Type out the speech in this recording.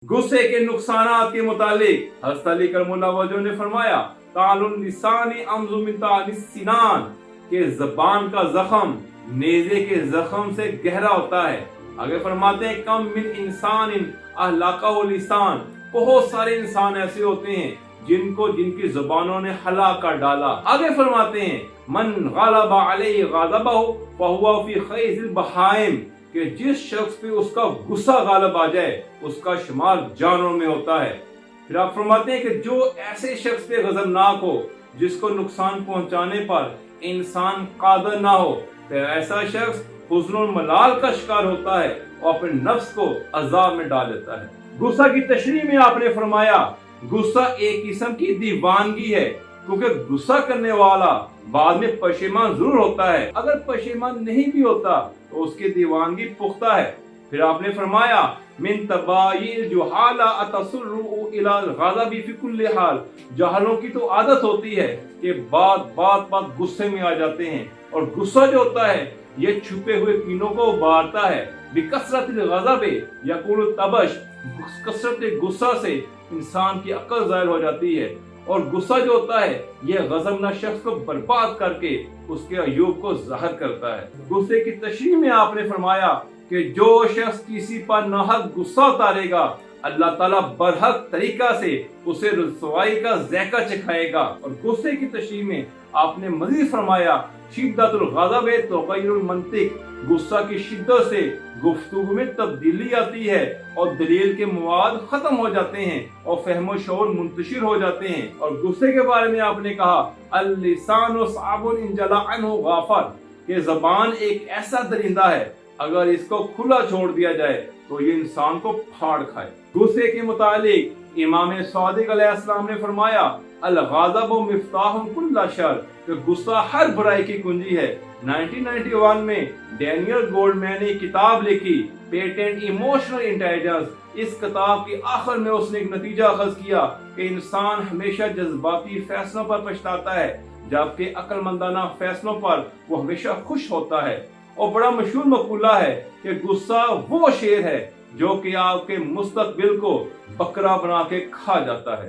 गुस्से के नुकसानात के मुतालिक हज़रत अली करमुल्लाह वजह ने फरमाया तालुन लिसानी सिनान के ज़बान का जख्म नेज़े के जख्म से गहरा होता है। आगे फरमाते हैं कम मिन इंसान अहलाका लिसान, बहुत सारे इंसान ऐसे होते हैं जिनकी जुबानों ने हलाक कर डाला। आगे फरमाते हैं मन गलबा अलैहि गज़बहु फहुवा फी खैज़िल बहाइम, कि जिस शख्स पे उसका गुस्सा गालिब आ जाए उसका शुमार जानवरों में होता है। फिर आप फरमाते हैं कि जो ऐसे शख्स पे गजबनाक हो जिसको नुकसान पहुंचाने पर इंसान कादर ना हो, तो ऐसा शख्स हुज़्नुल मलाल का शिकार होता है और अपने नफ्स को अजाब में डाल देता है। गुस्सा की तशरीह में आपने फरमाया गुस्सा एक किस्म की दीवानगी है, क्योंकि गुस्सा करने वाला बाद में पशेमान जरूर होता है, अगर पशेमान नहीं भी होता तो उसकी दीवानगी पुख्ता है। फिर आपने फरमाया मिन तबायिल जुहाला अतसुर्रु इला गज़बी फी कुल्ली हाल, जहलों की तो आदत होती है कि बात गुस्से में आ जाते हैं, और गुस्सा जो होता है ये छुपे हुए कीनों को उबारता है। बिकसरतिल गज़बे यकुल तबश, कसरत गुस्सा से इंसान की अक्ल ज़ाहिर हो जाती है, और गुस्सा जो होता है यह गज़बनाक शख्स को बर्बाद करके उसके अयूब को ज़ाहिर करता है। गुस्से की तशरीह में आपने फरमाया कि जो शख्स किसी पर नाहक गुस्सा उतारेगा अल्लाह ताला बरहक तरीका से उसे रुसवाई का ज़ायका चखाएगा। और गुस्से की तशरीह में आपने मज़ीद फरमाया शिद्दतुल गज़ब तुग़य्यिरुल मंतिक, गुस्सा की शिद्दत से गुफ्तगू में तब्दीली आती है और दलील के मवाद खत्म हो जाते हैं और फहम शऊर मुंतशिर हो जाते हैं। और गुस्से के बारे में आपने कहा अल-लिसानु साबुन इन जला अन्हु गाफर, कि ज़बान एक ऐसा दरिंदा है अगर इसको खुला छोड़ दिया जाए तो ये इंसान को फाड़ खाए। गुस्से के मुतालिक इमाम सादिक अलैहिस्सलाम ने फरमाया अल-गज़बु मिफ्ताहुन कुल्ल शर, कि गुस्सा हर बुराई की कुंजी है। 1991 में डैनियल गोल्डमैन ने किताब लिखी पेटेंट इमोशनल इंटेलिजेंस। इस किताब के आखिर में उसने एक नतीजा अखज़ किया कि इंसान हमेशा जज्बाती फैसलों पर पछताता है, जबकि अक्लमंदाना फैसलों पर वो हमेशा खुश होता है। और बड़ा मशहूर मक़ूला है कि गुस्सा वो शेर है जो कि आपके मुस्तकबिल को बकरा बना के खा जाता है।